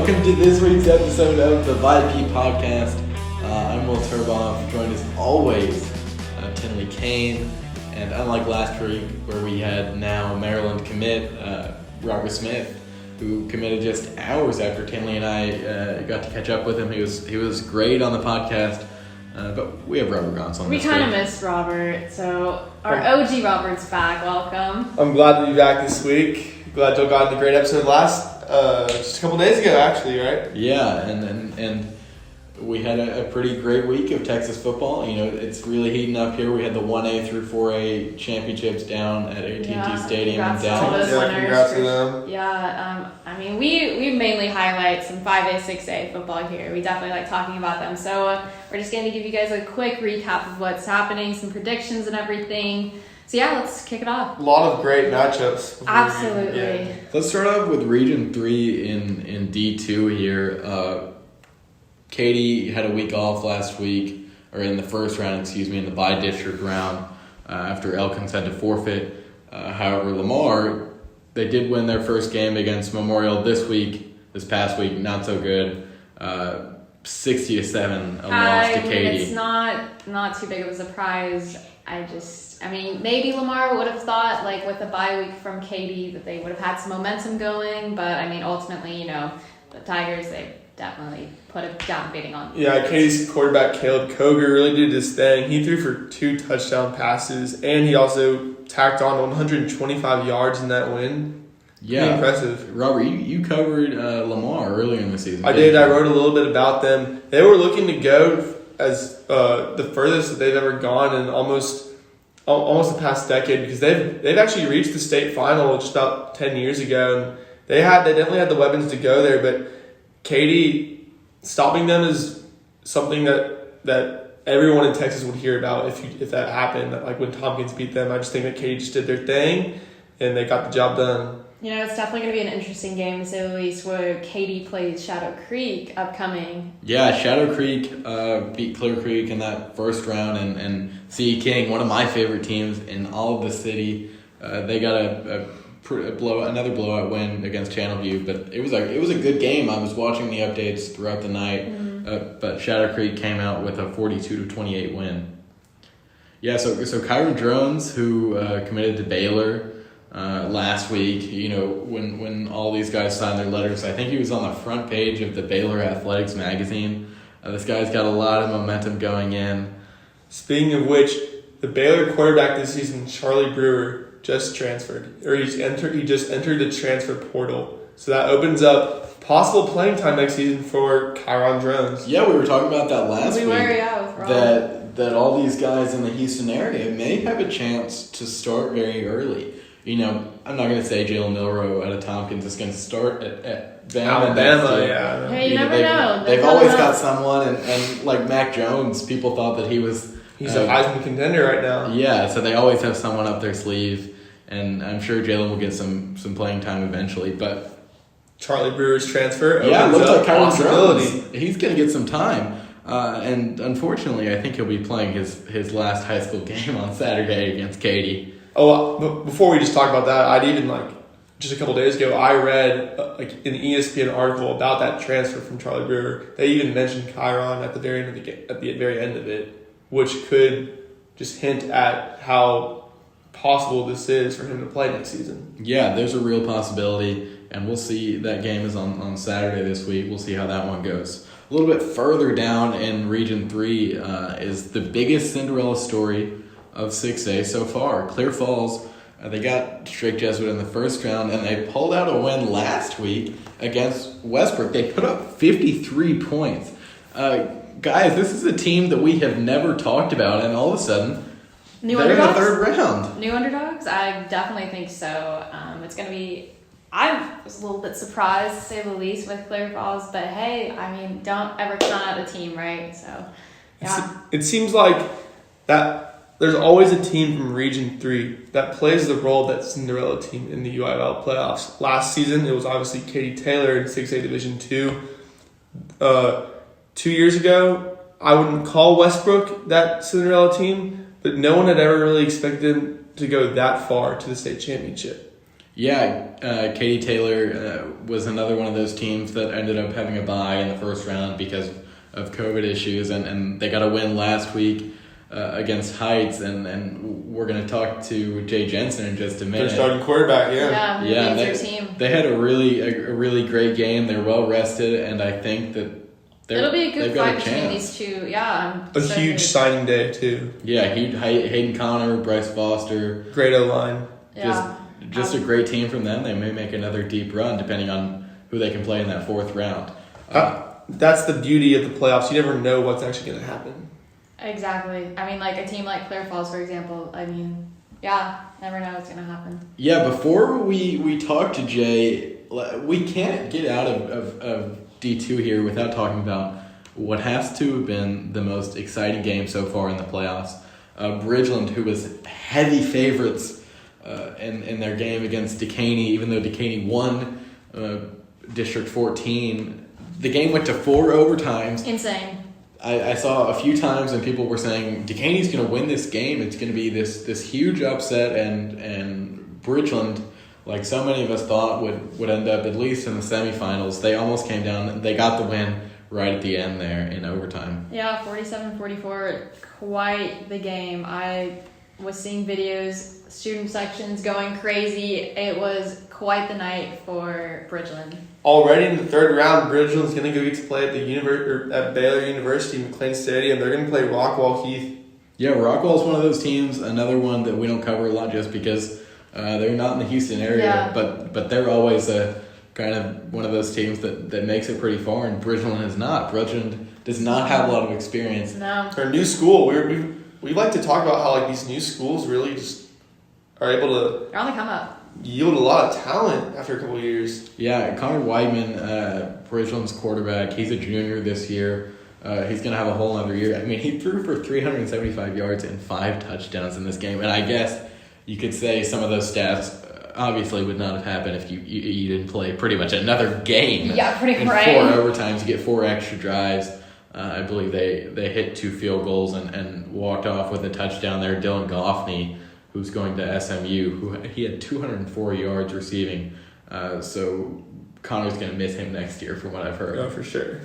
Welcome to this week's episode of the VYPE podcast. I'm Will Turboff, joined as always Tinley Kane, and unlike last week where we had now Maryland commit Robert Smith, who committed just hours after Tinley and I got to catch up with him. He was great on the podcast, but we have Robert Gonson. We kind of missed Robert, so our OG Robert's back. Welcome. I'm glad to be back this week. Glad to have gotten a great episode just a couple days ago, actually, right? Yeah, and we had a pretty great week of Texas football. You know, it's really heating up here. We had the 1A through 4A championships down at AT&T Stadium in Dallas. Congrats to them. Yeah, I mean, we mainly highlight some 5A, 6A football here. We definitely like talking about them. So we're just going to give you guys a quick recap of what's happening, some predictions and everything. So yeah, let's kick it off. A lot of great matchups. Absolutely. Let's start off with Region 3 in D2 here. Katy had a week off last week, or in the first round, in the by-district round, after Elkins had to forfeit. However, Lamar, they did win their first game against Memorial this past week, not so good. 60-7, a loss to Katy. It's not too big of a surprise. Maybe Lamar would have thought, like, with a bye week from Katy, that they would have had some momentum going, but, I mean, ultimately, the Tigers, they definitely put a down beating on. Yeah, Katy's quarterback, Caleb Koger, really did his thing. He threw for 2 touchdown passes, and he also tacked on 125 yards in that win. Yeah. Pretty impressive. Robert, you covered Lamar earlier in the season. I did. I wrote a little bit about them. They were looking to go as the furthest that they've ever gone in almost the past decade, because they've actually reached the state final just about 10 years ago, and they definitely had the weapons to go there, but Katy stopping them is something that everyone in Texas would hear about if that happened. Like when Tompkins beat them, I just think that Katy just did their thing and they got the job done. It's definitely going to be an interesting game, to say the least, where Katy plays Shadow Creek upcoming. Yeah, Shadow Creek beat Clear Creek in that first round, and C.E. King, one of my favorite teams in all of the city, they got another blowout win against Channelview, but it was a good game. I was watching the updates throughout the night, but Shadow Creek came out with a 42-28 win. Yeah, so Kyron Drones, who committed to Baylor last week, when all these guys signed their letters, I think he was on the front page of the Baylor Athletics magazine. This guy's got a lot of momentum going in. Speaking of which, the Baylor quarterback this season, Charlie Brewer, just transferred, or he just entered the transfer portal. So that opens up possible playing time next season for Kyron Drones. Yeah, we were talking about that last week. With Rob. That all these guys in the Houston area may have a chance to start very early. I'm not going to say Jalen Milroe out of Tompkins is going to start at Alabama, yeah. Hey, you never know. They've always got someone, and like Mac Jones, people thought that he's a Heisman contender right now. Yeah, so they always have someone up their sleeve, and I'm sure Jalen will get some playing time eventually. But Charlie Brewer's transfer, yeah, it looks like Kyron possibility. He's going to get some time, and unfortunately, I think he'll be playing his last high school game on Saturday against Katy. Oh, but before we just talk about that, I'd even just a couple days ago, I read an ESPN article about that transfer from Charlie Brewer. They even mentioned Kyron at the very end of the game, at the very end of it, which could just hint at how possible this is for him to play next season. Yeah, there's a real possibility, and we'll see. That game is on Saturday this week. We'll see how that one goes. A little bit further down in Region 3 is the biggest Cinderella story of 6A so far. Clear Falls, they got Drake Jesuit in the first round, and they pulled out a win last week against Westbrook. They put up 53 points. Guys, this is a team that we have never talked about, and all of a sudden, they're in the third round. New underdogs? I definitely think so. It's going to be... I was a little bit surprised, to say the least, with Clear Falls, but hey, don't ever count out a team, right? So, yeah. It seems like that there's always a team from Region 3 that plays the role of that Cinderella team in the UIL playoffs. Last season, it was obviously Katy Taylor in 6A Division 2. 2 years ago, I wouldn't call Westbrook that Cinderella team, but no one had ever really expected them to go that far to the state championship. Yeah, Katie Taylor was another one of those teams that ended up having a bye in the first round because of COVID issues, and they got a win last week against Heights, and we're going to talk to Jay Jensen in just a minute. Their starting quarterback, yeah. Yeah, their team. They had a really great game. They're well rested, and I think that it'll be a good fight between chance. these two. Yeah, A huge signing day too. Yeah, Hayden Connor, Bryce Foster. Great O-line. Yeah. Just a great team from them. They may make another deep run depending on who they can play in that fourth round. That's the beauty of the playoffs. You never know what's actually going to happen. Exactly. I mean, like a team like Clear Falls, for example. I mean, yeah, never know what's going to happen. Yeah, before we talk to Jay, we can't get out of D2 here without talking about what has to have been the most exciting game so far in the playoffs. Bridgeland, who was heavy favorites in their game against Decaney, even though Decaney won District 14. The game went to 4 overtimes. Insane. I saw a few times and people were saying Decaney's going to win this game. It's going to be this huge upset, and Bridgeland, like so many of us thought, would end up at least in the semifinals. They almost came down. They got the win right at the end there in overtime. Yeah, 47-44, quite the game. I was seeing videos, student sections going crazy. It was quite the night for Bridgeland. Already in the third round, Bridgeland's going to go get to play at at Baylor University, McLean Stadium. They're going to play Rockwall Heath. Yeah, Rockwall's one of those teams. Another one that we don't cover a lot just because they're not in the Houston area. Yeah. But they're always a kind of one of those teams that makes it pretty far, and Bridgeland is not. Bridgeland does not have a lot of experience. No. They're a new school. We like to talk about how like these new schools really just are able to They're on the come up. yield a lot of talent after a couple of years. Yeah, Connor Weidman, Bridgeland's quarterback, he's a junior this year. He's going to have a whole other year. I mean, he threw for 375 yards and 5 touchdowns in this game. And I guess you could say some of those stats obviously would not have happened if you didn't play pretty much another game. Yeah, pretty in right. 4 overtimes, you get 4 extra drives. I believe they hit 2 field goals and walked off with a touchdown there. Dylan Goffney, who's going to SMU, he had 204 yards receiving. So Connor's going to miss him next year from what I've heard. Oh, for sure.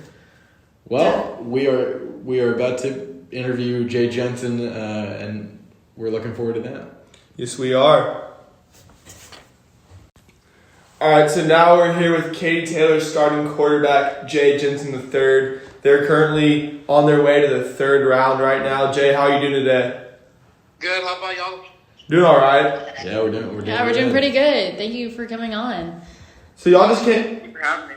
Well, we are about to interview Jay Jensen, and we're looking forward to that. Yes, we are. All right, so now we're here with Katie Taylor, starting quarterback, Jay Jensen III. They're currently on their way to the third round right now. Jay, how are you doing today? Good. How about y'all? Doing all right. Yeah, we're doing Pretty good. Thank you for coming on. So y'all just came. Thank you for having me.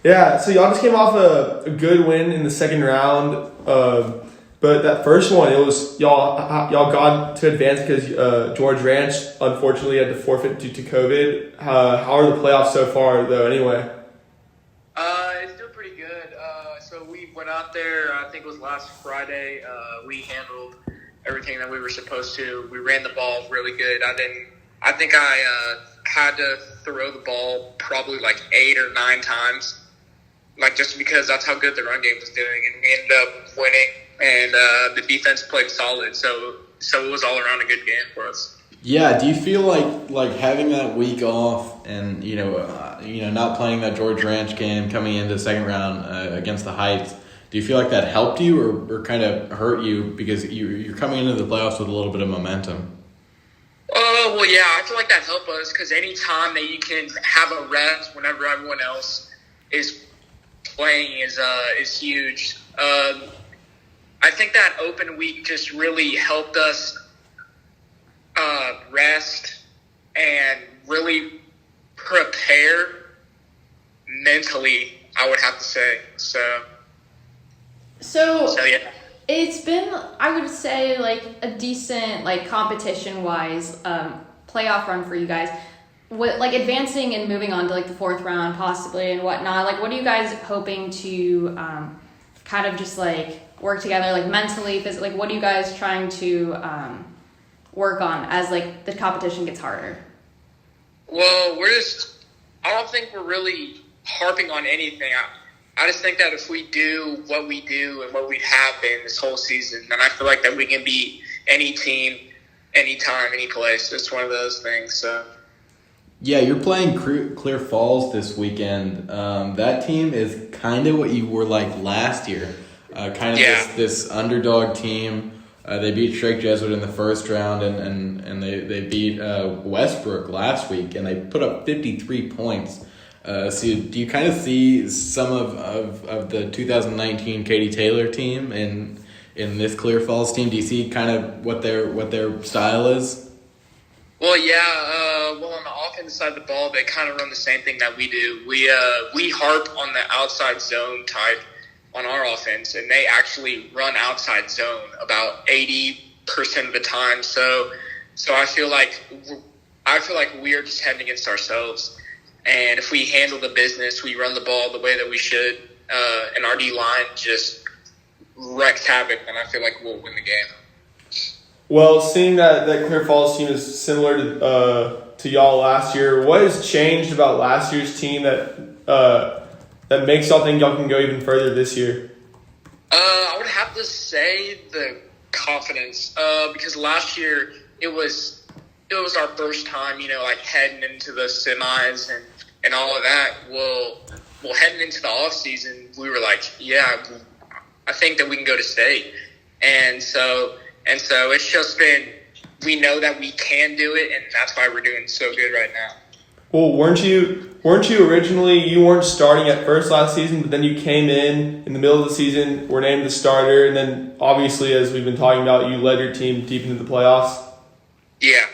Yeah, so y'all just came off a good win in the second round. But that first one, it was y'all got to advance because George Ranch unfortunately had to forfeit due to COVID. How are the playoffs so far though? Anyway. It's still pretty good. So we went out there. I think it was last Friday. We handled everything that we were supposed to. We ran the ball really good. I think I had to throw the ball probably like 8 or 9 times, like just because that's how good the run game was doing, and we ended up winning. And the defense played solid, so it was all around a good game for us. Yeah, do you feel like having that week off and not playing that George Ranch game coming into the second round against the Heights? Do you feel like that helped you or kind of hurt you because you're coming into the playoffs with a little bit of momentum? Well, yeah, I feel like that helped us because any time that you can have a rest whenever everyone else is playing is huge. I think that open week just really helped us rest and really prepare mentally, I would have to say. So yeah. It's been, I would say, like a decent, like competition-wise, playoff run for you guys. What, like advancing and moving on to like the fourth round possibly and whatnot. Like, what are you guys hoping to kind of just like work together, like mentally, physically? Like, what are you guys trying to work on as like the competition gets harder? Well, I don't think we're really harping on anything. I just think that if we do what we do and what we have been this whole season, then I feel like that we can beat any team, anytime, any place. It's one of those things. So. Yeah, you're playing Clear Falls this weekend. That team is kind of what you were like last year. This underdog team. They beat Shrike Jesuit in the first round, and they beat Westbrook last week, and they put up 53 points. So do you kind of see some of the 2019 Katie Taylor team in this Clear Falls team? Do you see kind of what their style is? Well, yeah. On the offensive side of the ball, they kind of run the same thing that we do. We harp on the outside zone type on our offense, and they actually run outside zone about 80% of the time. So I feel like we are just heading against ourselves. And if we handle the business, we run the ball the way that we should, and our D-line just wrecks havoc, then I feel like we'll win the game. Well, seeing that Clear Falls team is similar to y'all last year, what has changed about last year's team that makes y'all think y'all can go even further this year? I would have to say the confidence, because last year it was our first time, like heading into the semis and all of that. Well, heading into the off season, we were like, yeah, I think that we can go to state, and so it's just been, we know that we can do it, and that's why we're doing so good right now. Well, weren't you originally, you weren't starting at first last season, but then you came in the middle of the season, were named the starter, and then obviously, as we've been talking about, you led your team deep into the playoffs? Yeah.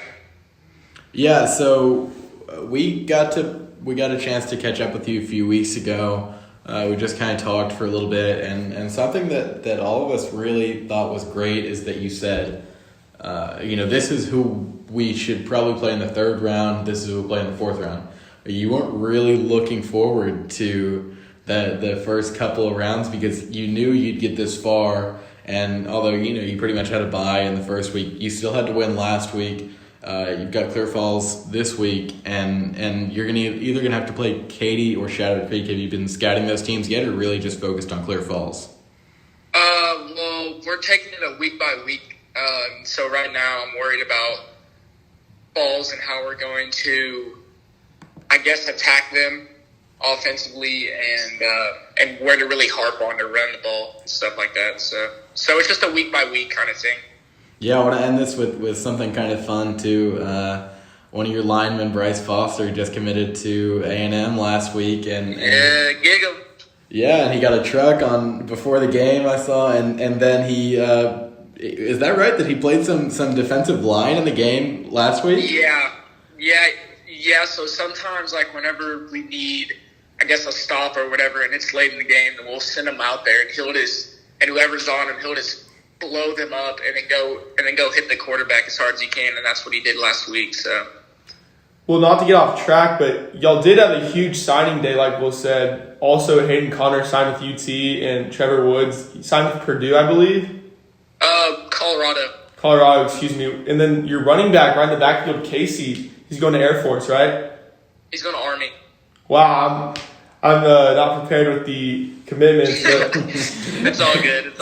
Yeah, so we got a chance to catch up with you a few weeks ago. We just kind of talked for a little bit, and something that all of us really thought was great is that you said, this is who we should probably play in the third round, this is who we'll play in the fourth round. You weren't really looking forward to the first couple of rounds because you knew you'd get this far, and although, you pretty much had a bye in the first week, you still had to win last week. You've got Clear Falls this week, and you're either gonna have to play Katy or Shadow Creek. Have you been scouting those teams yet, or really just focused on Clear Falls? Well, we're taking it a week by week. So right now, I'm worried about Falls and how we're going to, I guess, attack them offensively, and where to really harp on to run the ball and stuff like that. So it's just a week by week kind of thing. Yeah, I want to end this with something kind of fun, too. One of your linemen, Bryce Foster, just committed to A&M last week. And gig him. Yeah, and he got a truck on before the game, I saw. And then he, is that right, that he played some defensive line in the game last week? Yeah, so sometimes, like, whenever we need, I guess, a stop or whatever, and it's late in the game, then we'll send him out there, and whoever's on him, he'll just blow them up and then go hit the quarterback as hard as he can, and that's what he did last week. So, well, not to get off track, but y'all did have a huge signing day, like Will said. Also, Hayden Connor signed with UT, and Trevor Woods signed with Purdue, I believe. Colorado, excuse me. And then your running back right in the backfield, Casey, he's going to Air Force, right? He's going to Army. Wow, I'm not prepared with the commitments. But It's all good.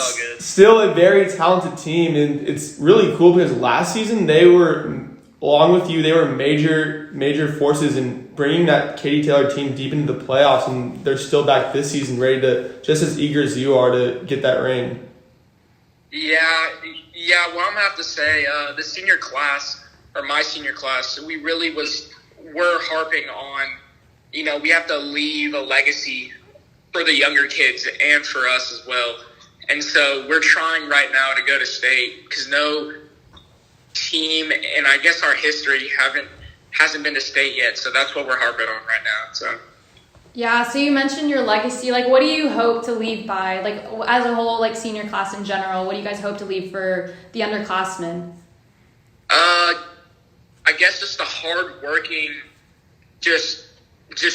Still a very talented team, and it's really cool because last season they were, along with you, they were major forces in bringing that Katy Taylor team deep into the playoffs, and they're still back this season, ready to, just as eager as you are to get that ring. Yeah. Well, I'm gonna have to say, the senior class, or my senior class, we're harping on, we have to leave a legacy for the younger kids and for us as well. And so we're trying right now to go to state because no team, and I guess our history hasn't been to state yet. So that's what we're harping on right now. So. Yeah, so you mentioned your legacy. Like, what do you hope to leave by? Like, as a whole, like, senior class in general, what do you guys hope to leave for the underclassmen? I guess just the hard-working, just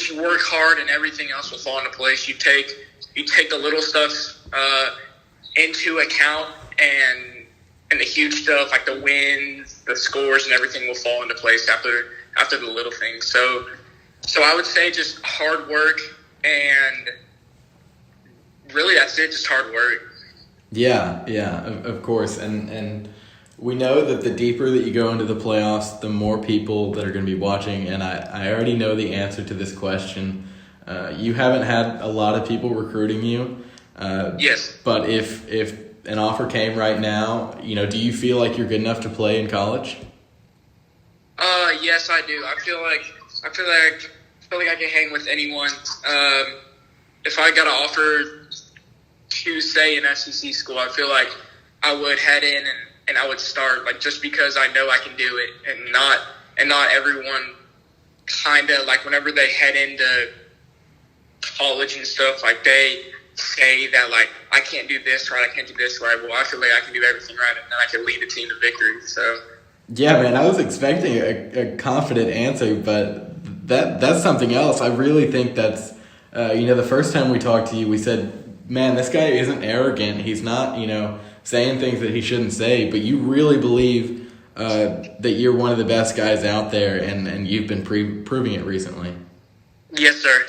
you work hard and everything else will fall into place. You take the little stuff into account, and the huge stuff, like the wins, the scores, and everything will fall into place after the little things. So I would say just hard work, and really that's it, just hard work. Yeah, of course. And We know that the deeper that you go into the playoffs, the more people that are going to be watching, and I already know the answer to this question. You haven't had a lot of people recruiting you. Yes. But if an offer came right now, do you feel like you're good enough to play in college? Yes, I do. I feel like I can hang with anyone. If I got an offer to say an SEC school, I feel like I would head in and I would start, like, just because I know I can do it, and not everyone kind of, like, whenever they head into college and stuff, like, they say that, like, I can't do this right, I can't do this right. Well, I feel like I can do everything right, and then I can lead the team to victory. So yeah, man, I was expecting a confident answer, but that's something else. I really think that's the first time we talked to you, we said, man, this guy isn't arrogant. He's not saying things that he shouldn't say, but you really believe that you're one of the best guys out there, and you've been proving it recently. yes, sir.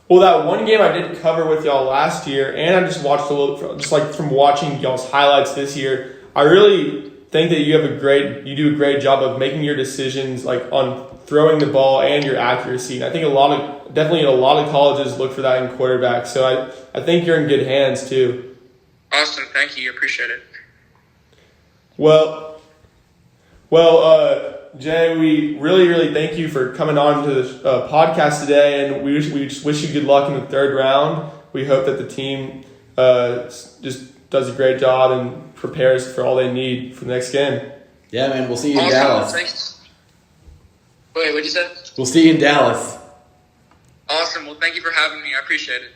Well, that one game I did cover with y'all last year, and I just watched a little, just like from watching y'all's highlights this year, I really think that you do a great job of making your decisions, like on throwing the ball and your accuracy. And I think definitely a lot of colleges look for that in quarterbacks. So I think you're in good hands too. Awesome, thank you. Appreciate it. Well, Jay, we really, really thank you for coming on to this podcast today, and we just wish you good luck in the third round. We hope that the team just does a great job and prepares for all they need for the next game. Yeah, man, we'll see you in Awesome, Dallas. thanks. Wait, what'd you say? We'll see you in Dallas. Awesome, well, thank you for having me. I appreciate it.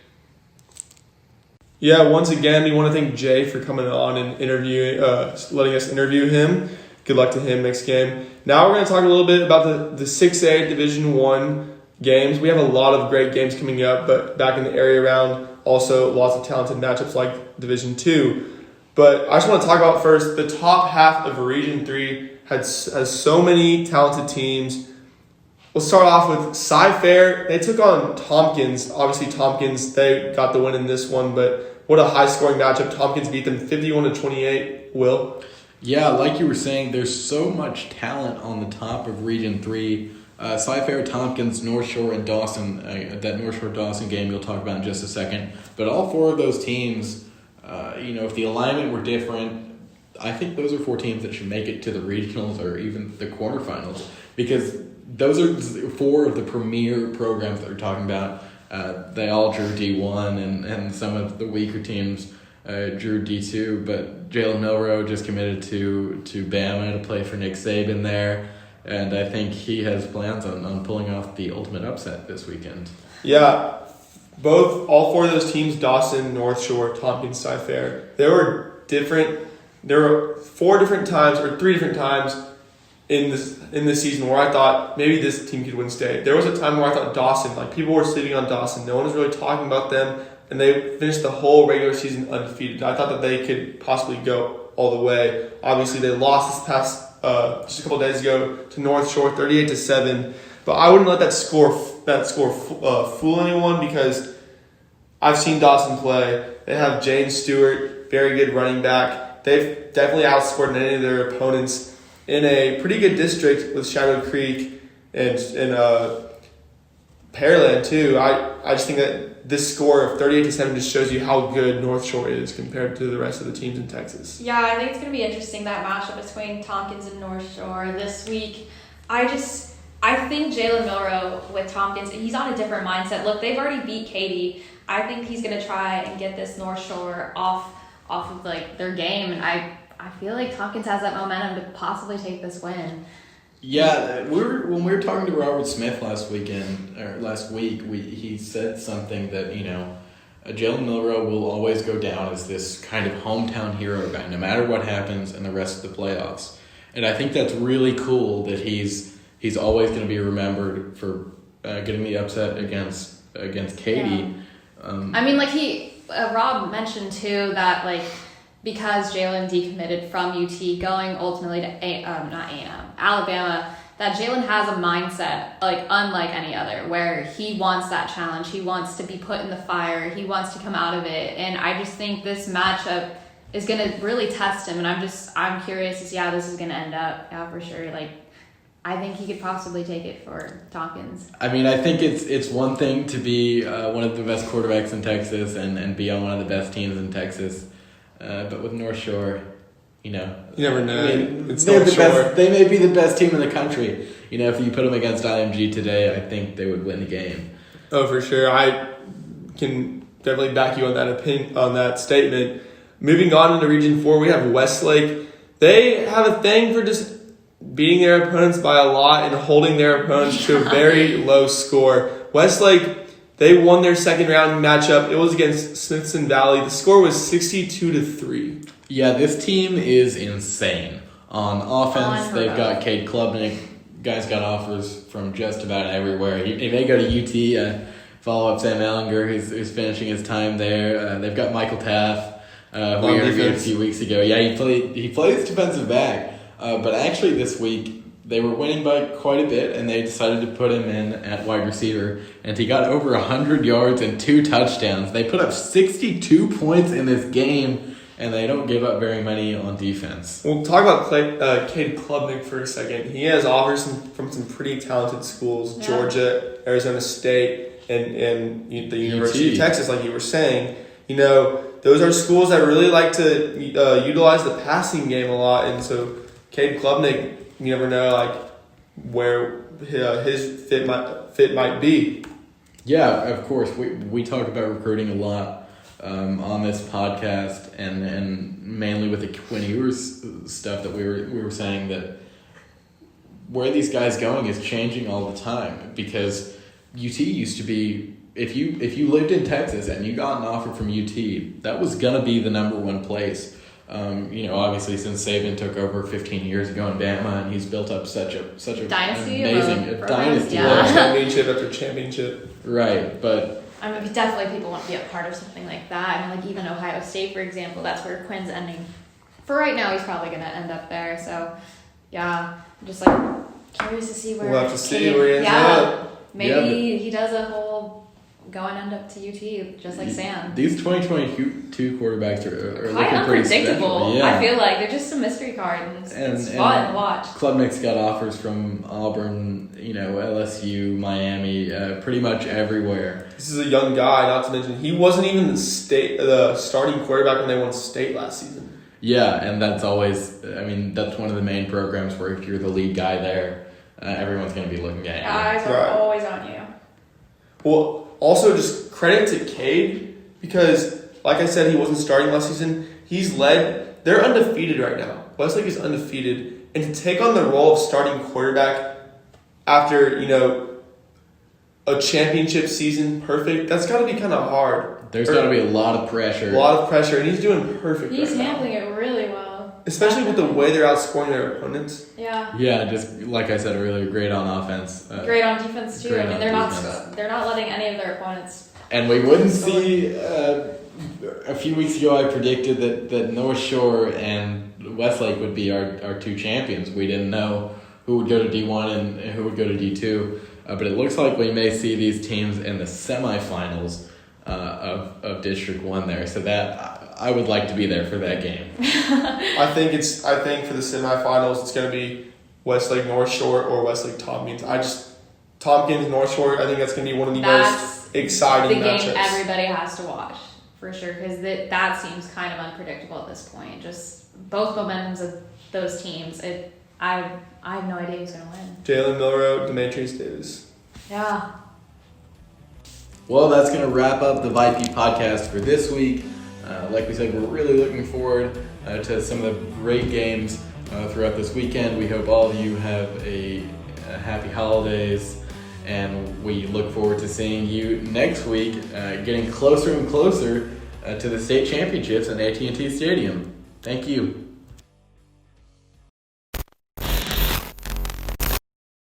Yeah, once again, we want to thank Jay for coming on and letting us interview him. Good luck to him next game. Now we're going to talk a little bit about the 6A Division I games. We have a lot of great games coming up, but back in the area round, also lots of talented matchups like Division II. But I just want to talk about first, the top half of Region 3 has so many talented teams. We'll start off with Cy-Fair. They took on Tompkins. Obviously, Tompkins, they got the win in this one, but what a high-scoring matchup. Tompkins beat them 51-28. Will? Yeah, like you were saying, there's so much talent on the top of Region 3. Cy-Fair, Tompkins, North Shore, and Dawson. That North Shore-Dawson game you'll talk about in just a second. But all four of those teams, if the alignment were different, I think those are four teams that should make it to the regionals or even the quarterfinals, because those are four of the premier programs that we're talking about. They all drew D1, and some of the weaker teams drew D2, but Jalen Milroe just committed to Bama to play for Nick Saban there, and I think he has plans on pulling off the ultimate upset this weekend. Yeah, all four of those teams, Dawson, North Shore, Tompkins, Cy-Fair, there were 4 different times or 3 different times in this season where I thought maybe this team could win state. There was a time where I thought Dawson, like people were sleeping on Dawson. No one was really talking about them, and they finished the whole regular season undefeated. I thought that they could possibly go all the way. Obviously, they lost this past just a couple days ago to North Shore, 38-7. But I wouldn't let that score fool anyone, because I've seen Dawson play. They have James Stewart, very good running back. They've definitely outscored any of their opponents in a pretty good district with Shadow Creek and Pearland too. I just think that this score of 38-7 just shows you how good North Shore is compared to the rest of the teams in Texas. Yeah, I think it's going to be interesting, that matchup between Tompkins and North Shore this week. I think Jalen Milroe with Tompkins, he's on a different mindset. Look, they've already beat Katy. I think he's going to try and get this North Shore off of like their game, and I feel like Tompkins has that momentum to possibly take this win. Yeah, when we were talking to Robert Smith last week, he said something that Jalen Milroe will always go down as this kind of hometown hero guy, no matter what happens in the rest of the playoffs. And I think that's really cool that he's always going to be remembered for getting the upset against Katy. Yeah. Rob mentioned too that because Jalen decommitted from UT, going ultimately to Alabama, that Jalen has a mindset unlike any other, where he wants that challenge, he wants to be put in the fire, he wants to come out of it, and I just think this matchup is going to really test him. And I'm curious to see how this is going to end up. Yeah, for sure. Like, I think he could possibly take it for Tompkins. I mean, I think it's one thing to be one of the best quarterbacks in Texas and be on one of the best teams in Texas. But with North Shore, you never know. I mean, it's they're North the Shore. best, they may be the best team in the country. If you put them against IMG today, I think they would win the game. Oh, for sure. I can definitely back you on that on that statement. Moving on into Region 4, we have Westlake. They have a thing for just beating their opponents by a lot and holding their opponents to a very low score. Westlake, they won their second round matchup. It was against Smithson Valley. The score was 62-3. Yeah, this team is insane. On offense, they've Unheard got Cade Klubnik. Guy's got offers from just about everywhere. He may go to UT, follow up Sam Ellinger, who's finishing his time there. They've got Michael Taff, who we interviewed a few weeks ago. Yeah, he plays defensive back. But actually this week, they were winning by quite a bit, and they decided to put him in at wide receiver. And he got over 100 yards and 2 touchdowns. They put up 62 points in this game, and they don't give up very many on defense. We'll talk about Cade Klubnik for a second. He has offers from some pretty talented schools, Georgia, Arizona State, and the University of Texas, like you were saying. Those are schools that really like to utilize the passing game a lot, and so Cade Klubnik, you never know where his fit might be. Yeah, of course. We talk about recruiting a lot on this podcast, and mainly with the Quinn Ewers stuff that we were saying that where these guys going is changing all the time, because UT used to be, if you lived in Texas and you got an offer from UT, that was gonna be the number one place. Obviously since Saban took over 15 years ago in Bama, and he's built up such a dynasty, amazing dynasty. Yeah. Championship after championship. Right, but I mean, definitely people want to be a part of something like that. I mean, even Ohio State, for example, that's where Quinn's ending. For right now, he's probably going to end up there. So, yeah, I'm just curious to see where. We'll have to see where he ends up. Maybe he does a whole go and end up to UT, just like Sam. These 2022 quarterbacks are quite looking pretty unpredictable. special. Yeah. I feel like they're just a mystery card, and it's fun to watch. Klubnik's got offers from Auburn, LSU, Miami, pretty much everywhere. This is a young guy, not to mention he wasn't even the starting quarterback when they won state last season. Yeah, and that's always, that's one of the main programs where if you're the lead guy there, everyone's going to be looking at you. Eyes are always on you. Well, also just credit to Cade, because like I said, he wasn't starting last season. They're undefeated right now. Westlake is undefeated. And to take on the role of starting quarterback after, a championship season perfect, that's got to be kind of hard. There's got to be a lot of pressure. And he's doing perfect. He's right handling now. it really well. Especially with the way they're outscoring their opponents. Yeah. Yeah, just like I said earlier, great on offense. Great on defense too. Great I mean, on they're not letting any of their opponents. And we wouldn't see. A few weeks ago, I predicted that North Shore and Westlake would be our 2 champions. We didn't know who would go to D1 and who would go to D2. But it looks like we may see these teams in the semifinals of District 1 there. So that I would like to be there for that game. I think for the semifinals it's going to be Westlake North Shore or Westlake Tompkins. Tompkins North Shore. I think that's going to be one of the most exciting matchups. The game everybody has to watch for sure, because that seems kind of unpredictable at this point. Just both momentums of those teams. I have no idea who's going to win. Jalen Milroe, Demetrius Davis. Yeah. Well, that's going to wrap up the VYPE podcast for this week. Like we said, we're really looking forward to some of the great games throughout this weekend. We hope all of you have a happy holidays, and we look forward to seeing you next week, getting closer and closer to the state championships in AT&T Stadium. Thank you.